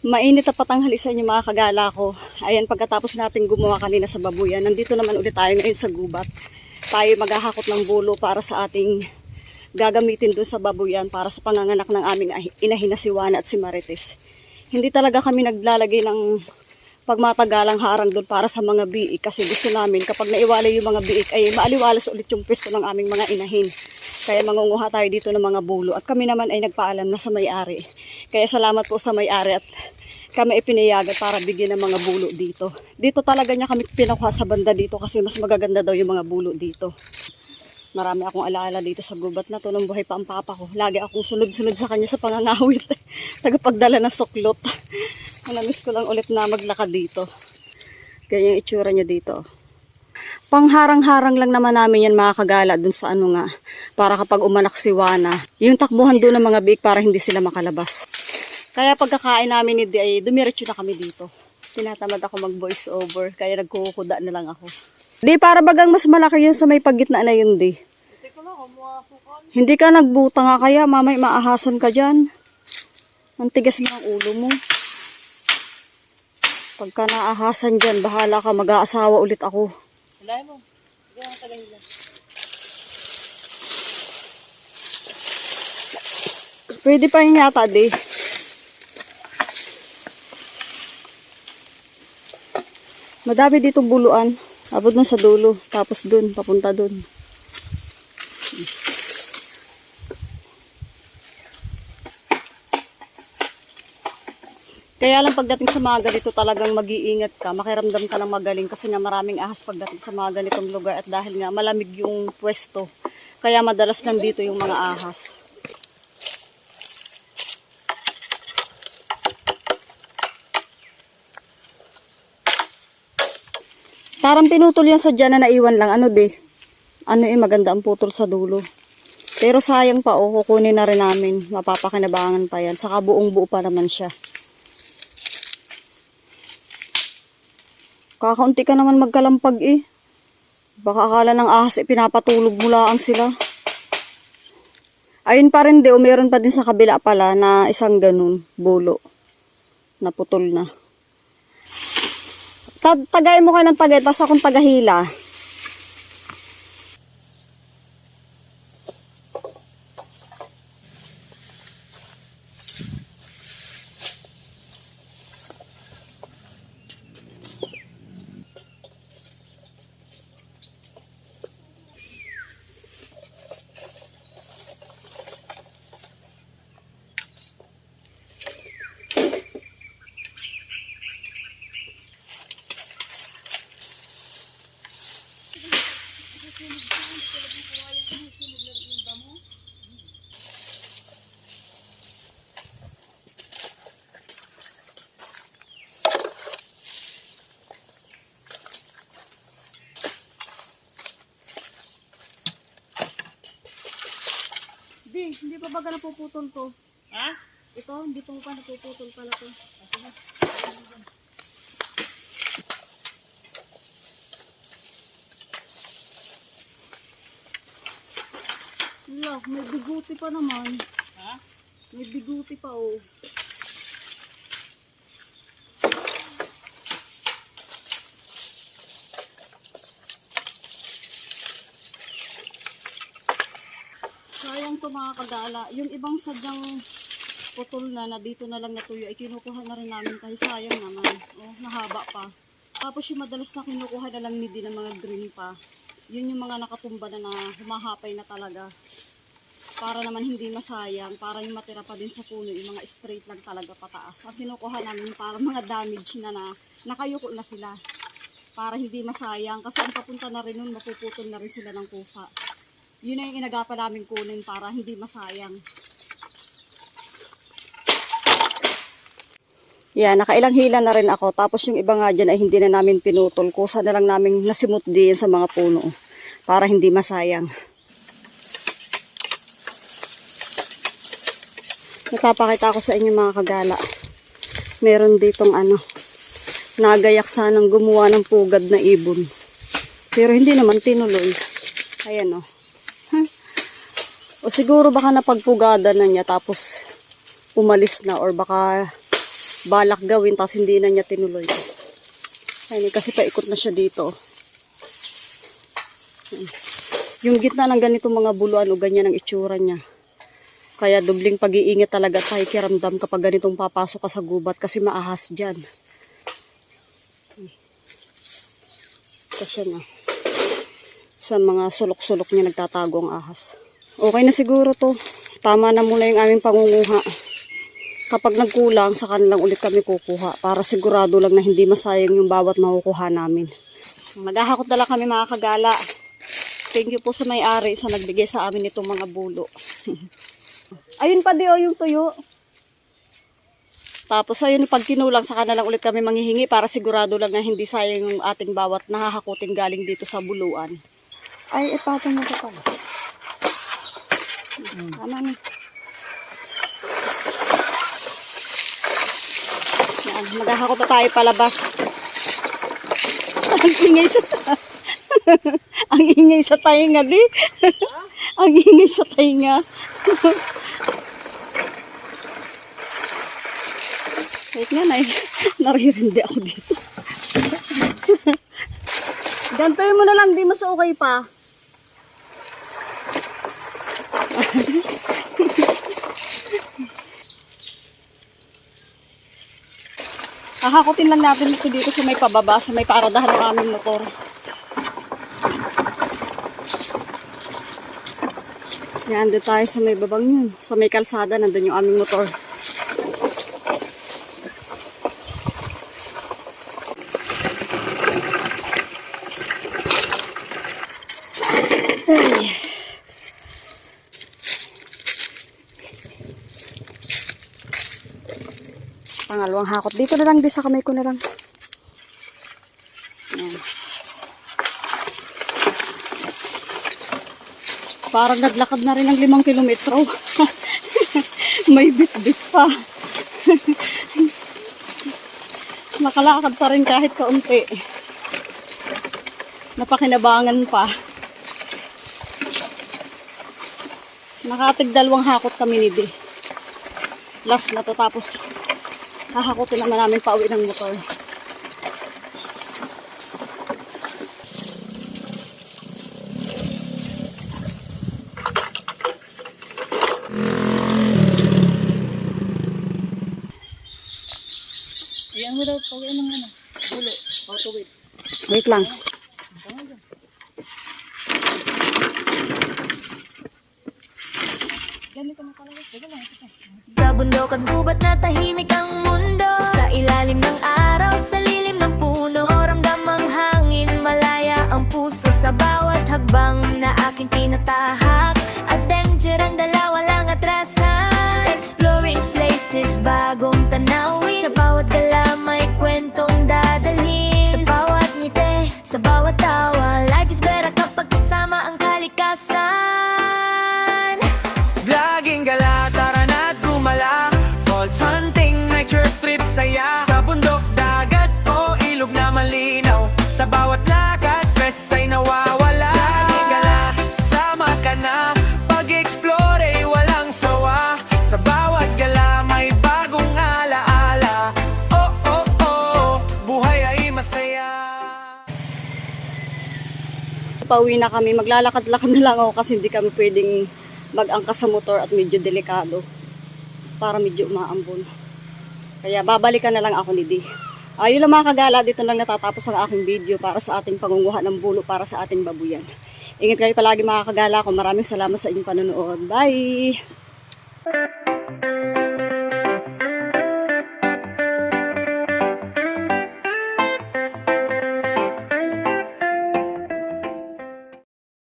Mainit na patanghali sa inyo mga kagala ko. Ayan, pagkatapos natin gumawa kanina sa babuyan, nandito naman ulit tayo ngayon sa gubat. Tayo maghahakot ng bulo para sa ating gagamitin dun sa babuyan para sa panganganak ng aming inahin na si Juana at si Marites. Hindi talaga kami naglalagay ng pagmatagalang harang doon para sa mga biik kasi gusto namin kapag naiwalay yung mga biik ay maaliwalas ulit yung pwesto ng aming mga inahin. Kaya mangunguha tayo dito ng mga bulo at kami naman ay nagpaalam na sa may-ari. Kaya salamat po sa may-ari at kami ipinayagan para bigyan ng mga bulo dito. Dito talaga niya kami pinakuha sa banda dito kasi mas magaganda daw yung mga bulo dito. Marami akong alaala dito sa gubat na to nung buhay pa ang papa ko. Lagi akong sunod-sunod sa kanya sa pangangawit. Tagapagdala ng suklot. Namiss ko lang ulit na maglakad dito. Ganyan yung itsura niya dito. Pangharang-harang lang naman namin yan mga kagala dun sa ano nga. Para kapag umanak si Juana, yung takbuhan doon ng mga biik para hindi sila makalabas. Kaya pagkakain namin ni Di ay dumiretso na kami dito. Tinatamad ako mag voice over kaya nagkukuda na lang ako. Di para bagang mas malaki yun sa may paggitna na yun di. Hindi ka nagbuta nga kaya mamay maahasan ka dyan. Ang tigas mo ang ulo mo. Pagka naahasan dyan, bahala ka, mag-aasawa ulit ako. Hilahin mo. Sige ang tagahila. Pwede pa yun yata, di. Madami ditong buluan. Abot na sa dulo. Tapos dun, papunta dun. Kaya lang pagdating sa mga ganito talagang mag-iingat ka. Makiramdam ka lang magaling kasi nga maraming ahas pagdating sa mga ganitong lugar. At dahil nga malamig yung pwesto. Kaya madalas nandito yung mga ahas. Parang pinutol yan sa dyan na naiwan lang. Ano di? Ano maganda ang putol sa dulo. Pero sayang pa kukunin na rin namin. Mapapakinabangan pa yan. Saka buong buo pa naman siya. Kakaunti ka naman magkalampag eh. Baka akala ng ahas pinapatulog mo lang sila. Ayun pa rin di. Meron pa din sa kabila pala na isang ganun. Bulo. Naputol na. Tagay mo kayo ng tagay, tapos akong tagahila. Hindi pa baga napuputol to. Ha? Ito, hindi pa napuputol pala to. Wala, may biguti pa naman. Ha? May biguti pa oh. Sayang to mga kagala. Yung ibang sadyang putol na dito na lang natuyo ay kinukuha na rin namin kasi sayang naman. Oh, nahaba pa. Tapos yung madalas na kinukuha na lang ni Di ng mga green pa. Yun yung mga nakatumba na humahapay na talaga. Para naman hindi masayang, para yung matira pa din sa puno, yung mga straight lang talaga pataas. Ang kinukuha namin para mga damage na nakayuko na sila. Para hindi masayang kasi ang papunta na rin nun, mapuputol na rin sila ng kusa. Yun na yung inagapan namin kunin para hindi masayang. Yeah, nakailang hila na rin ako. Tapos yung iba nga dyan ay hindi na namin pinutol. Kusa na lang namin nasimut din sa mga puno. Para hindi masayang. Napapakita ko sa inyo mga kagala. Meron ditong nagayak sanang gumawa ng pugad na ibon. Pero hindi naman tinuloy. Ayan o. O siguro baka napagpugada na niya tapos umalis na or baka balak gawin, tapos hindi na niya tinuloy. Ayun, kasi paikot na siya dito. Yung gitna ng ganito mga buluan o ganyan ang itsura niya. Kaya dubling pag-iingat talaga sa kiramdam kapag ganitong papasok ka sa gubat kasi maahas dyan. Kasi na. Sa mga sulok-sulok niya nagtatago ang ahas. Okay na siguro to. Tama na muna yung aming pangunguha. Kapag nagkulang, sa kanilang ulit kami kukuha. Para sigurado lang na hindi masayang yung bawat makukuha namin. Maghahakot na lang kami mga kagala. Thank you po sa may-ari sa nagbigay sa amin itong mga bulo. Ayun pa di yung tuyo. Tapos ayun, pag kinulang, sa kanilang ulit kami manghihingi para sigurado lang na hindi sayang yung ating bawat nahahakutin galing dito sa buluan. Ay, ipatong mo ito pala. Tama na. Yan, maghahakot na tayo palabas. Ang ingay sa ang ingay sa tainga, di? Ang ingay sa tainga. Wait nga na, naririndi ako dito. Gantoy mo na lang, di mas okay pa. Hahakutin lang natin ito dito sa may pababa, sa may paradahan ng aming motor. Yan, doon tayo sa may babang yun. Sa may kalsada, nandun yung aming motor. Ay. Pangalawang hakot. Dito na lang, di sa kamay ko na lang. Yan. Parang naglakad na rin ng 5 kilometro. May bit-bit pa. Nakalakad pa rin kahit kaunti. Napakinabangan pa. Nakatig 2 hakot kami ni Di. Last na to, tapos hahakutin naman namin pauwi ng motor. Iyan mo daw, pauwi ng ano. Bulo. Auto-wait. Wait lang. Sa bundok at gubat na tahimik ang mundo, sa ilalim ng araw, sa lilim ng puno, ramdam ang hangin, malaya ang puso sa bawat hagbang na aking tinatahak. Adventure ang dala, walang atrasan. Exploring places, bagong tanawin. Sa bawat gala may kwentong dadalhin. Sa bawat ngiti, sa bawat tawa, life is better kapag kasama ang kalikasan. Laging gala, tara na't gumala. Falls hunting, nature trip, saya. Sa bundok, dagat o ilog na malinaw. Sa bawat lakad, stress ay nawawala. Laging gala, sama ka na. Pag-explore ay walang sawa. Sa bawat gala, may bagong alaala. Oh, oh, oh, buhay ay masaya. Pauwi na kami. Maglalakad-lakad na lang ako kasi hindi kami pwedeng mag-angkas sa motor at medyo delikado. Para medyo umaambon. Kaya babalikan na lang ako ni Di. Ayun lang mga kagala, dito lang natatapos ang aking video para sa ating pangunguha ng bulo para sa ating babuyan. Ingat kayo palagi mga kagala ko. Maraming salamat sa inyong panonood. Bye!